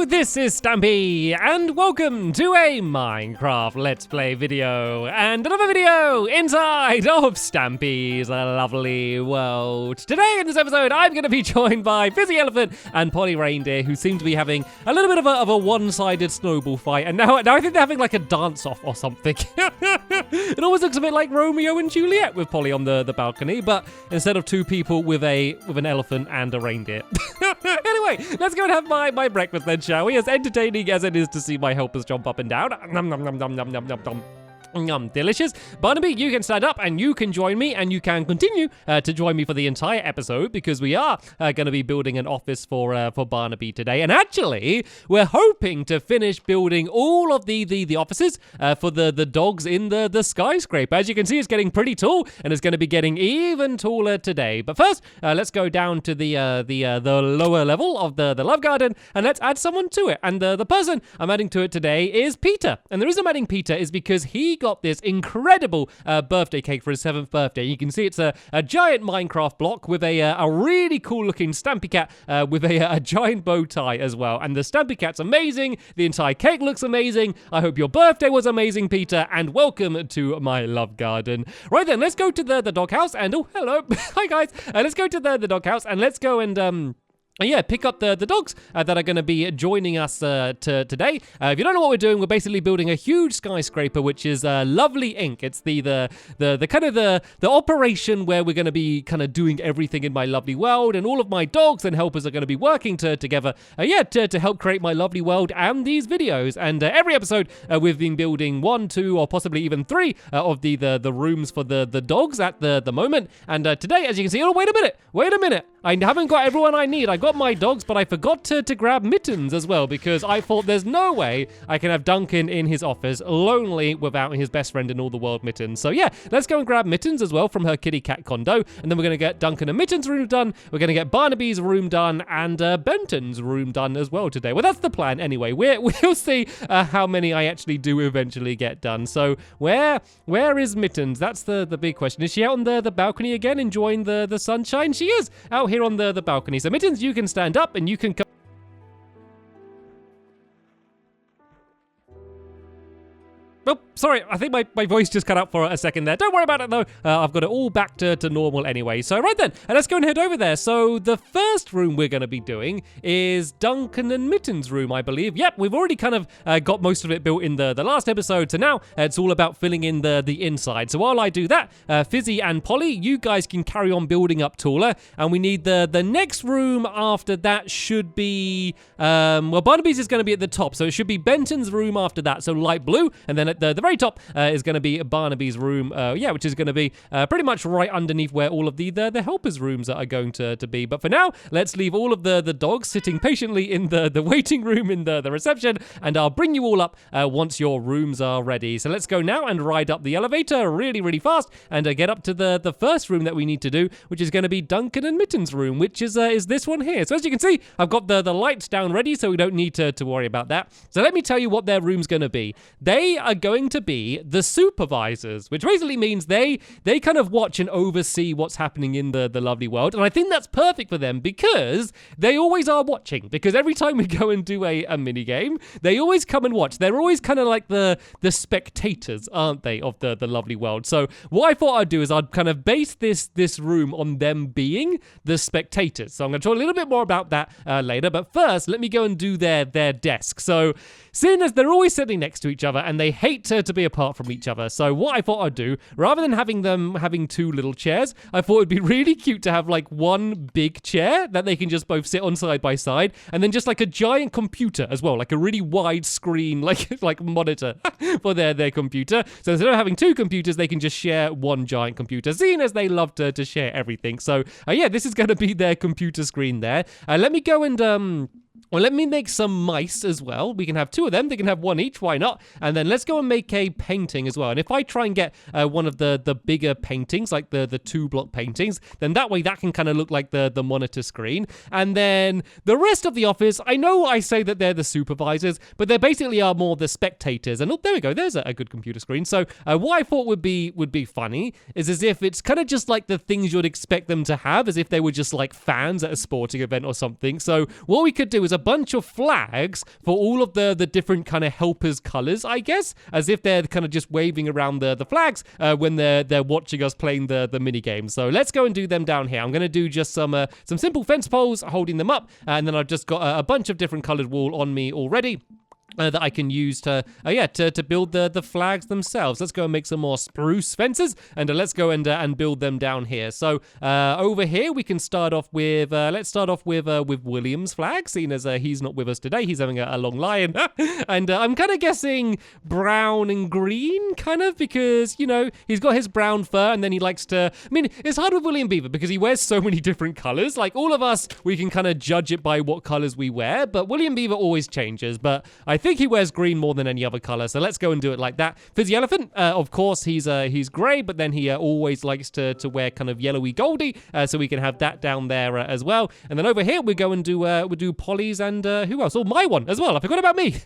this is Stampy, and welcome to a Minecraft Let's Play video, and another video inside of Stampy's lovely world. Today in this episode, I'm going to be joined by Fizzy Elephant and Polly Reindeer, who seem to be having a little bit of a one-sided snowball fight, and now I think they're having like a dance-off or something. It always looks a bit like Romeo and Juliet with Polly on the balcony, but instead of two people with an elephant and a reindeer. Anyway, let's go and have my breakfast then, shall we? As entertaining as it is to see my helpers jump up and down. Nom nom nom nom nom nom nom nom. Delicious. Barnaby, you can stand up and you can join me, and you can continue to join me for the entire episode, because we are going to be building an office for Barnaby today. And actually, we're hoping to finish building all of the offices for the dogs in the skyscraper. As you can see, it's getting pretty tall, and it's going to be getting even taller today. But first, let's go down to the lower level of the love garden, and let's add someone to it. And the person I'm adding to it today is Peter. And the reason I'm adding Peter is because he got this incredible birthday cake for his 7th birthday. You can see it's a giant Minecraft block with a really cool looking Stampy Cat with a giant bow tie as well. And the Stampy Cat's amazing. The entire cake looks amazing. I hope your birthday was amazing, Peter, and welcome to my love garden. Right then, let's go to the doghouse and, oh, hello. Hi, guys. Let's go to the doghouse and let's go and, yeah, pick up the dogs that are going to be joining us today. If you don't know what we're doing, we're basically building a huge skyscraper, which is Lovely Inc. It's the kind of the operation where we're going to be kind of doing everything in my lovely world, and all of my dogs and helpers are going to be working together, to help create my lovely world and these videos. And every episode, we've been building 1, 2, or possibly even 3 of the rooms for the dogs at the moment. And today, as you can see, oh, wait a minute. I haven't got everyone I need. I got my dogs, but I forgot to grab Mittens as well, because I thought there's no way I can have Duncan in his office lonely without his best friend in all the world, Mittens. So yeah, let's go and grab Mittens as well from her kitty cat condo, and then we're going to get Duncan and Mittens' room done. We're going to get Barnaby's room done, and Benton's room done as well today. Well, that's the plan anyway. We'll see how many I actually do eventually get done. So where is Mittens? That's the big question. Is she out on the balcony again enjoying the sunshine? She is out here on the balcony. So Mittens, you can stand up and you can come. Oh, sorry, I think my voice just cut out for a second there. Don't worry about it, though. I've got it all back to normal anyway. So, right then, let's go and head over there. So, the first room we're going to be doing is Duncan and Mittens' room, I believe. Yep, we've already kind of got most of it built in the last episode. So now, it's all about filling in the inside. So, while I do that, Fizzy and Polly, you guys can carry on building up taller. And we need the next room after that should be... well, Barnaby's is going to be at the top. So, it should be Benton's room after that. So, light blue. And then at the very top is going to be Barnaby's room, which is going to be pretty much right underneath where all of the helpers' rooms are going to be. But for now, let's leave all of the dogs sitting patiently in the waiting room in the reception, and I'll bring you all up once your rooms are ready. So let's go now and ride up the elevator really, really fast and get up to the first room that we need to do, which is going to be Duncan and Mittens' room, which is this one here. So as you can see, I've got the lights down ready, so we don't need to worry about that. So let me tell you what their room's going to be. They are going to be the supervisors, which basically means they kind of watch and oversee what's happening in the lovely world. And I think that's perfect for them, because they always are watching, because every time we go and do a mini game, they always come and watch. They're always kind of like the spectators, aren't they, of the lovely world. So what I thought I'd do is I'd kind of base this room on them being the spectators. So I'm going to talk a little bit more about that later, but first let me go and do their desk. So seeing as they're always sitting next to each other and they hate to be apart from each other, so what I thought I'd do, rather than having them having 2 little chairs, I thought it'd be really cute to have like one big chair that they can just both sit on side by side, and then just like a giant computer as well, like a really wide screen like monitor for their computer. So instead of having 2 computers, they can just share one giant computer, seeing as they love to share everything. So yeah, this is going to be their computer screen there. Let me go and well, let me make some mice as well. We can have 2 of them. They can have 1 each. Why not? And then let's go and make a painting as well. And if I try and get one of the bigger paintings, like the 2-block paintings, then that way that can kind of look like the monitor screen. And then the rest of the office, I know I say that they're the supervisors, but they basically are more the spectators. And oh, there we go. There's a good computer screen. So what I thought would be funny is as if it's kind of just like the things you'd expect them to have, as if they were just like fans at a sporting event or something. So what we could do is a bunch of flags for all of the different kind of helpers colors, I guess, as if they're kind of just waving around the flags when they're watching us playing the mini game. So let's go and do them down here. I'm going to do just some simple fence poles holding them up, and then I've just got a bunch of different colored wool on me already. That I can use to build the flags themselves. Let's go and make some more spruce fences, and let's go and build them down here. So over here we can start off with with William's flag, seeing as he's not with us today. He's having a long lie-in, and I'm kind of guessing brown and green, kind of, because he's got his brown fur, and then he likes to. I mean, it's hard with William Beaver because he wears so many different colors. Like all of us, we can kind of judge it by what colors we wear, but William Beaver always changes. But I think he wears green more than any other color, so let's go and do it like that. Fizzy Elephant, of course, he's gray, but then he always likes to wear kind of yellowy goldy, so we can have that down there as well. And then over here we go and do Polly's and who else? Oh, my one as well. I forgot about me.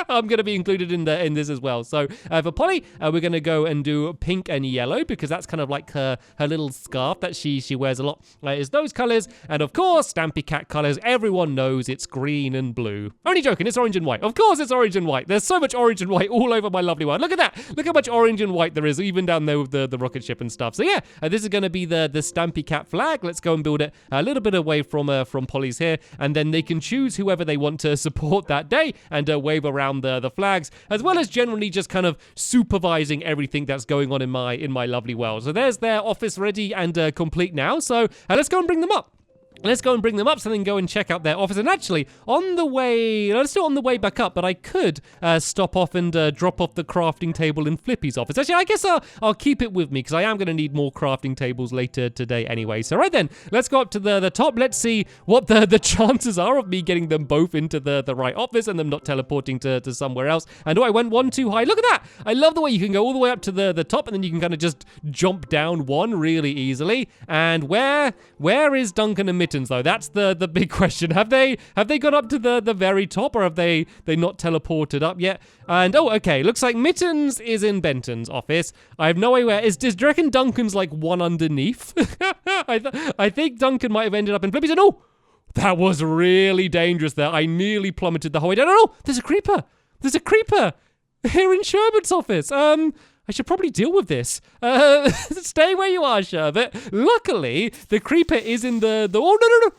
I'm going to be included in this as well. So for Polly, we're going to go and do pink and yellow because that's kind of like her little scarf that she wears a lot. Is those colors, and of course, Stampy Cat colors. Everyone knows it's green and blue. Only joking. It's orange and white. Of course, it's orange and white. There's so much orange and white all over my lovely world. Look at that. Look how much orange and white there is, even down there with the rocket ship and stuff. So yeah, this is going to be the Stampy Cat flag. Let's go and build it a little bit away from Polly's here, and then they can choose whoever they want to support that day and wave around the flags, as well as generally just kind of supervising everything that's going on in my lovely world. So there's their office ready and complete now. So let's go and bring them up. Let's go and bring them up so they can go and check out their office. And actually, on the way, let's do it on the way back up, but I could stop off and drop off the crafting table in Flippy's office. Actually, I guess I'll keep it with me because I am going to need more crafting tables later today anyway. So right then, let's go up to the top. Let's see what the chances are of me getting them both into the right office and them not teleporting to somewhere else. And I went one too high. Look at that. I love the way you can go all the way up to the top, and then you can kind of just jump down one really easily. And where is Duncan and Mittens, though? That's the big question. Have they gone up to the very top, or have they not teleported up yet? And oh, okay, looks like Mittens is in Benton's office. I have no idea where. Do you reckon Duncan's like one underneath? I think Duncan might have ended up in Flippy's. And oh, that was really dangerous there. I nearly plummeted the whole way down. Oh, there's a creeper. There's a creeper here in Sherbert's office. I should probably deal with this. Stay where you are, Sherbet. Luckily, the creeper is in the oh,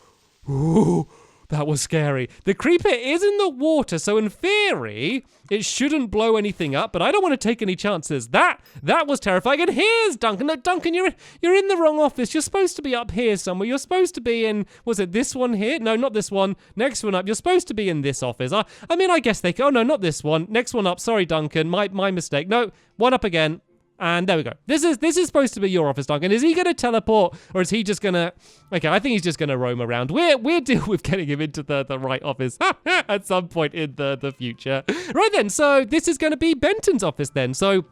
no. Ooh, that was scary. The creeper is in the water, so in theory, it shouldn't blow anything up, but I don't want to take any chances. That was terrifying. And here's Duncan. No, Duncan, you're in the wrong office. You're supposed to be up here somewhere. You're supposed to be in, was it this one here? No, not this one. Next one up. You're supposed to be in this office. I mean, I guess they can. Oh, no, not this one. Next one up. Sorry, Duncan. My mistake. No, one up again. And there we go. This is supposed to be your office, Duncan. Is he going to teleport, or is he just going to... Okay, I think he's just going to roam around. We'll deal with getting him into the right office at some point in the future. Right then, so this is going to be Benton's office then. So...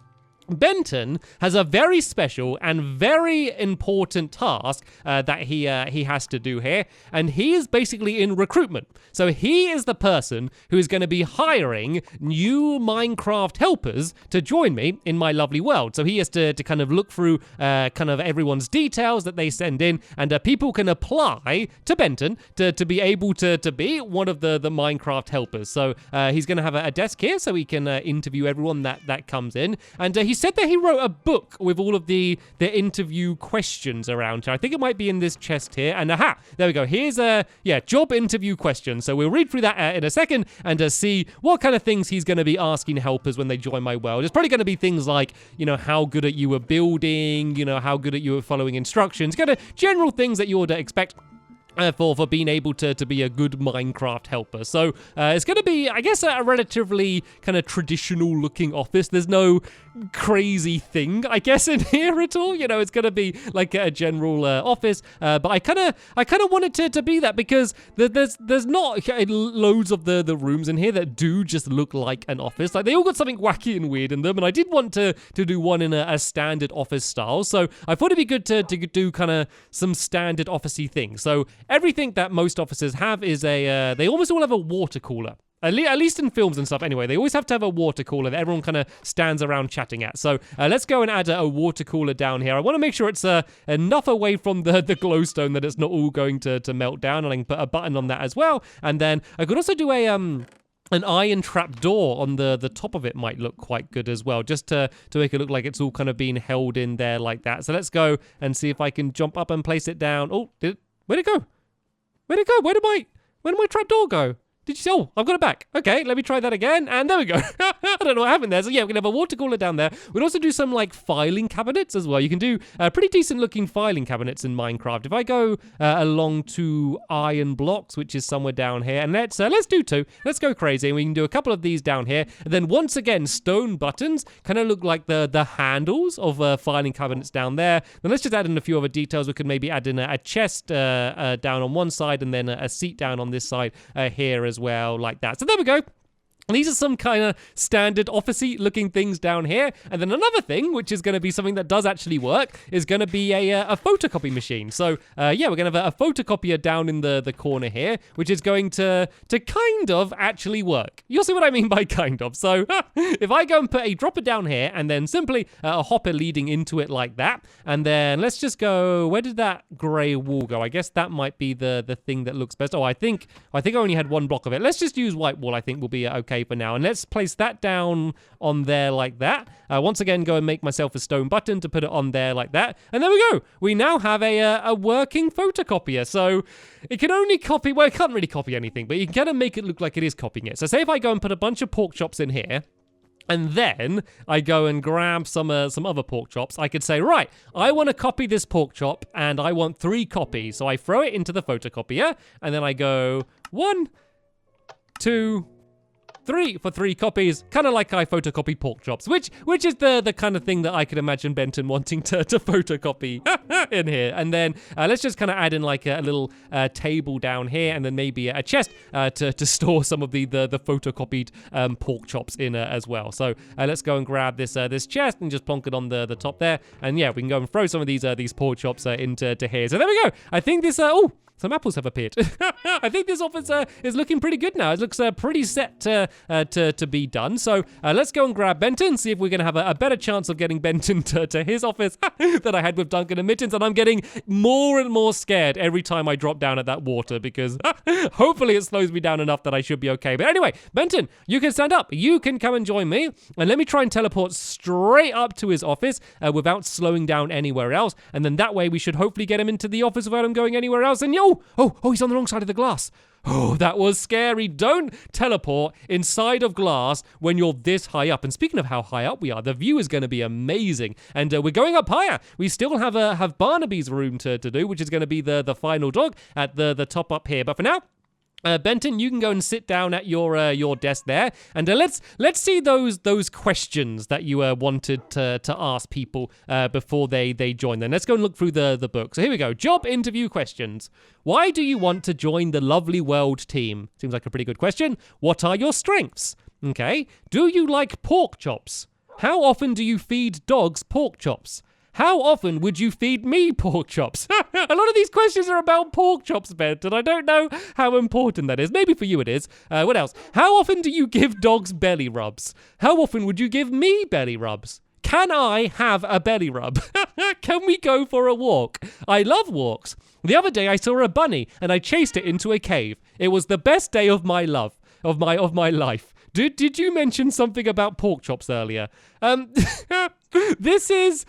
Benton has a very special and very important task that he has to do here, and he is basically in recruitment. So he is the person who is going to be hiring new Minecraft helpers to join me in my lovely world. So he has to kind of look through kind of everyone's details that they send in, and people can apply to Benton to be able to be one of the Minecraft helpers. So he's going to have a desk here so he can interview everyone that comes in, and he said that he wrote a book with all of the interview questions around here. I think it might be in this chest here. And aha, there we go. Here's job interview questions. So we'll read through that in a second and see what kind of things he's going to be asking helpers when they join my world. It's probably going to be things like, how good at you were building, how good at you were following instructions, kind of general things that you ought to expect. For being able to be a good Minecraft helper. So it's going to be, I guess, a relatively kind of traditional looking office. There's no crazy thing, I guess, in here at all. It's going to be like a general office. But I kind of want it to be that because there's not loads of the rooms in here that do just look like an office. Like they all got something wacky and weird in them. And I did want to do one in a standard office style. So I thought it'd be good to do kind of some standard officey things. So everything that most offices have is they almost all have a water cooler At least in films and stuff anyway, they always have to have a water cooler that everyone kind of stands around chatting at. So let's go and add a water cooler down here. I want to make sure it's enough away from the glowstone that it's not all going to melt down, and I can put a button on that as well. And then I could also do an iron trap door on the top of it. Might look quite good as well, just to make it look like it's all kind of being held in there like that. So let's go and see if I can jump up and place it down. Oh, where'd it go? Where'd it go? Where did my trap door go? Did you see? Oh, I've got it back. Okay, let me try that again. And there we go. I don't know what happened there. So yeah, we're going to have a water cooler down there. We'll also do some like filing cabinets as well. You can do pretty decent looking filing cabinets in Minecraft. If I go along to iron blocks, which is somewhere down here, and let's do 2. Let's go crazy. And we can do a couple of these down here. And then once again, stone buttons kind of look like the handles of filing cabinets down there. Then let's just add in a few other details. We could maybe add in a chest down on one side, and then a seat down on this side here as well, like that. So there we go. These are some kind of standard office-y looking things down here. And then another thing, which is going to be something that does actually work, is going to be a photocopy machine. So yeah, we're going to have a photocopier down in the corner here, which is going to kind of actually work. You'll see what I mean by kind of. So if I go and put a dropper down here and then simply a hopper leading into it like that, and then let's just go, where did that grey wall go? I guess that might be the thing that looks best. Oh, I think I only had one block of it. Let's just use white wall. I think will be okay for now, and let's place that down on there like that. Once again, go and make myself a stone button to put it on there like that, and there we go. We now have a working photocopier. So it can only copy, well, it can't really copy anything, but you can kind of make it look like it is copying it. So say if I go and put a bunch of pork chops in here, and then I go and grab some other pork chops, I could say, right, I want to copy this pork chop, and I want 3 copies. So I throw it into the photocopier, and then I go 1, 2, 3 for 3 copies, kind of like I photocopy pork chops, which is the kind of thing that I could imagine Benton wanting to photocopy in here. And then let's just kind of add in like a little table down here, and then maybe a chest to store some of the photocopied pork chops in as well. So let's go and grab this chest and just plonk it on the top there. And yeah, we can go and throw some of these pork chops into here. So there we go. I think this some apples have appeared. I think this office is looking pretty good now. It looks pretty set to be done. So let's go and grab Benton, see if we're going to have a better chance of getting Benton to his office than I had with Duncan and Mittens. And I'm getting more and more scared every time I drop down at that water, because hopefully it slows me down enough that I should be okay. But anyway, Benton, you can stand up. You can come and join me. And let me try and teleport straight up to his office without slowing down anywhere else. And then that way we should hopefully get him into the office without him going anywhere else. And he's on the wrong side of the glass. Oh, that was scary. Don't teleport inside of glass when you're this high up. And speaking of how high up we are, the view is going to be amazing. And we're going up higher. We still have Barnaby's room to do, which is going to be the final dog at the top up here. But for now, Benton, you can go and sit down at your desk there, and let's see those questions that you wanted to ask people before they join. Then let's go and look through the book. So here we go. Job interview questions. Why do you want to join the Lovely World team? Seems like a pretty good question. What are your strengths? Okay. Do you like pork chops? How often do you feed dogs pork chops? How often would you feed me pork chops? A lot of these questions are about pork chops, Bent, and I don't know how important that is. Maybe for you it is. What else? How often do you give dogs belly rubs? How often would you give me belly rubs? Can I have a belly rub? Can we go for a walk? I love walks. The other day I saw a bunny and I chased it into a cave. It was the best day of my life. Did you mention something about pork chops earlier? This is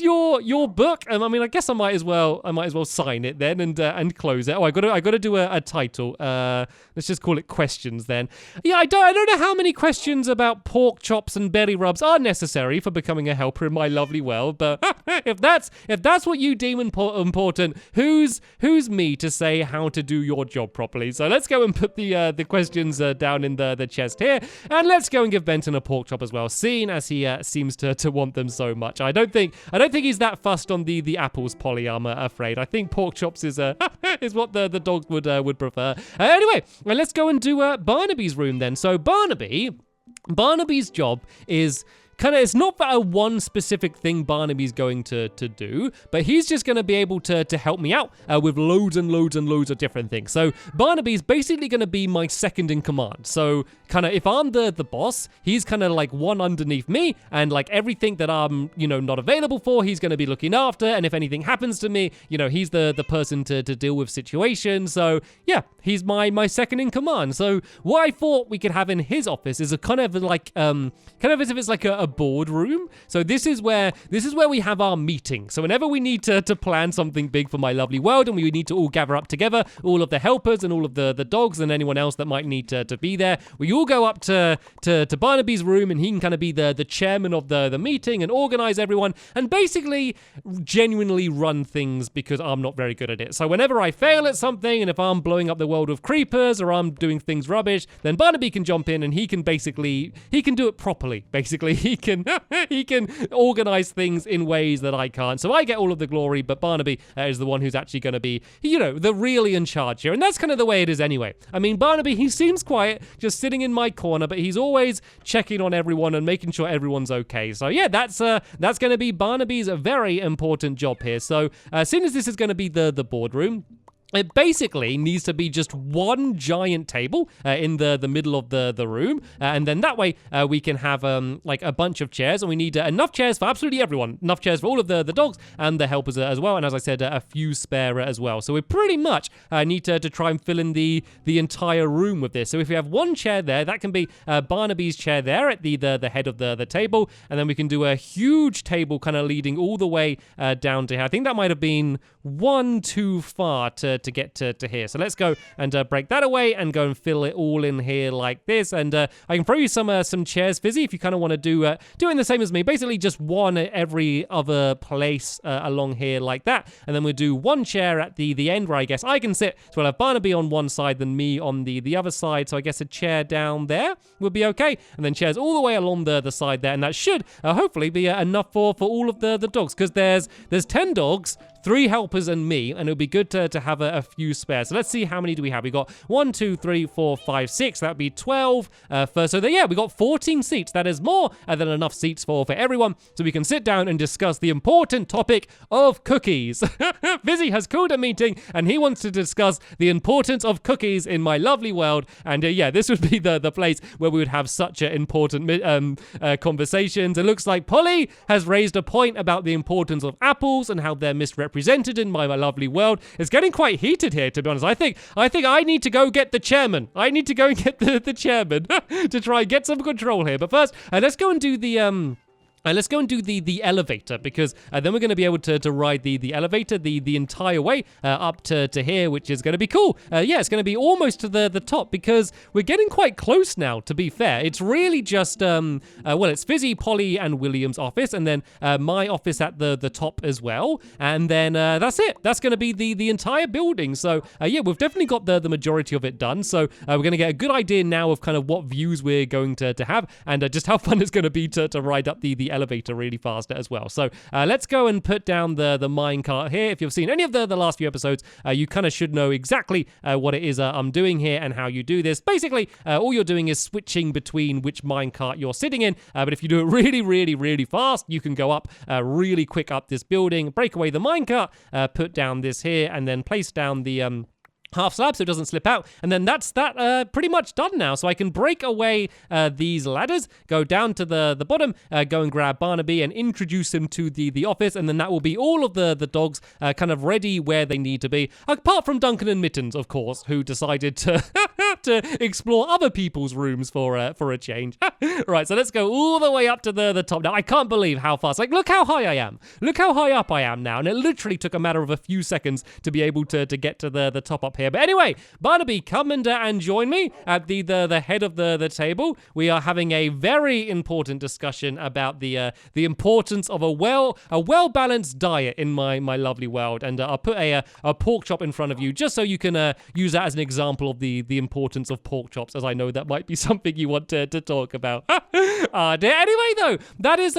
your book. I mean, I guess I might as well sign it then and close it. Oh, I got to do a title. Let's just call it questions then. Yeah, I don't know how many questions about pork chops and belly rubs are necessary for becoming a helper in my lovely world. But if that's what you deem important, who's me to say how to do your job properly? So let's go and put the questions down in the chest here, and let's go and give Benton a pork chop as well, seeing as he seems to want them so much. I don't think he's that fussed on the apples, Polly, I'm afraid. I think pork chops is what the dog would prefer. Anyway, let's go and do Barnaby's room then. So Barnaby's job is it's not a one specific thing Barnaby's going to do, but he's just going to be able to help me out with loads and loads and loads of different things. So Barnaby's basically going to be my second in command. So kind of if I'm the boss, he's kind of like one underneath me, and like everything that I'm, not available for, he's going to be looking after. And if anything happens to me, he's the person to deal with situations. So yeah, he's my second in command. So what I thought we could have in his office is a kind of as if it's like a boardroom. So this is where we have our meeting. So whenever we need to plan something big for my lovely world, and we need to all gather up together, all of the helpers and all of the dogs and anyone else that might need to be there, we all go up to Barnaby's room, and he can kind of be the chairman of the meeting and organize everyone and basically genuinely run things, because I'm not very good at it. So whenever I fail at something, and if I'm blowing up the world with creepers or I'm doing things rubbish, then Barnaby can jump in and he can do it properly. Basically, he can organize things in ways that I can't. So I get all of the glory, but Barnaby is the one who's actually going to be, the really in charge here. And that's kind of the way it is anyway. I mean, Barnaby, he seems quiet, just sitting in my corner, but he's always checking on everyone and making sure everyone's okay. So yeah, that's going to be Barnaby's very important job here. So as soon as this is going to be the boardroom, it basically needs to be just one giant table in the middle of the room, and then that way we can have like a bunch of chairs, and we need enough chairs for absolutely everyone, enough chairs for all of the dogs and the helpers as well, and as I said, a few spare as well. So we pretty much need to try and fill in the entire room with this. So if we have one chair there, that can be Barnaby's chair there at the head of the table, and then we can do a huge table kind of leading all the way down to here. I think that might have been one too far to get to here. So let's go and break that away and go and fill it all in here like this. And I can throw you some chairs, Fizzy, if you kind of want to doing the same as me. Basically just one at every other place along here like that. And then we'll do one chair at the end where I guess I can sit. So we'll have Barnaby on one side, then me on the other side. So I guess a chair down there would be okay. And then chairs all the way along the side there. And that should hopefully be enough for all of the dogs, because there's 10 dogs, 3 helpers and me, and it'll be good to have a few spares. So let's see, how many do we have? We got 1, 2, 3, 4, 5, 6. That would be 12 first. So yeah, we got 14 seats. That is more than enough seats for everyone, so we can sit down and discuss the important topic of cookies. Fizzy has called a meeting, and he wants to discuss the importance of cookies in my lovely world. And yeah, this would be the place where we would have such important conversations. It looks like Polly has raised a point about the importance of apples and how they're misrepresented in my lovely world. It's getting quite heated here, to be honest. I think I need to go get the chairman. I need to go and get the chairman to try and get some control here. But first, let's go and do the let's go and do the elevator, because then we're going to be able to ride the elevator the entire way up to here, which is going to be cool. Yeah, it's going to be almost to the top, because we're getting quite close now, to be fair. It's really just, it's Fizzy, Polly, and William's office, and then my office at the top as well. And then that's it. That's going to be the entire building. So yeah, we've definitely got the majority of it done. So we're going to get a good idea now of kind of what views we're going to have, and just how fun it's going to be to ride up the elevator really fast as well. So let's go and put down the minecart here. If you've seen any of the last few episodes, you kind of should know exactly what it is I'm doing here and how you do this. Basically, all you're doing is switching between which minecart you're sitting in, but if you do it really, really, really fast, you can go up really quick up this building, break away the minecart, put down this here, and then place down the half slab so it doesn't slip out, and then that's pretty much done now. So I can break away these ladders, go down to the bottom, go and grab Barnaby and introduce him to the office, and then that will be all of the dogs kind of ready where they need to be, apart from Duncan and Mittens, of course, who decided to explore other people's rooms for a change. Right, so let's go all the way up to the top. Now I can't believe how fast, like, look how high I am, look how high up I am now, and it literally took a matter of a few seconds to be able to get to the top up here. But anyway, Barnaby, come and join me at the head of the table. We are having a very important discussion about the importance of a well-balanced diet in my lovely world. And I'll put a pork chop in front of you just so you can use that as an example of the importance of pork chops, as I know that might be something you want to talk about. Anyway, though, that is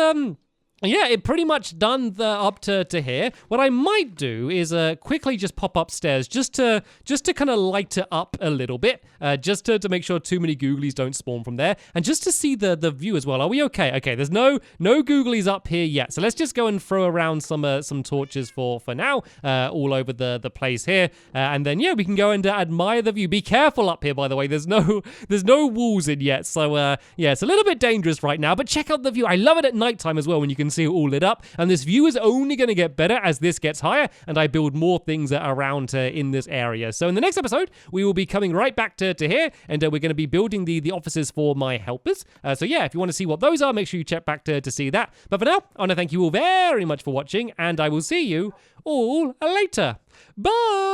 Yeah, it pretty much done up to here. What I might do is quickly just pop upstairs just to kind of light it up a little bit, just to make sure too many googlies don't spawn from there, and just to see the view as well. Are we okay? Okay, there's no googlies up here yet, so let's just go and throw around some torches for now, all over the place here, and then yeah, we can go and admire the view. Be careful up here, by the way. There's no walls in yet, so yeah, it's a little bit dangerous right now. But check out the view. I love it at nighttime as well when you can see it all lit up, and this view is only going to get better as this gets higher and I build more things around in this area. So in the next episode we will be coming right back to here, and we're going to be building the offices for my helpers. So yeah, if you want to see what those are, make sure you check back to see that. But for now, I want to thank you all very much for watching, and I will see you all later. Bye.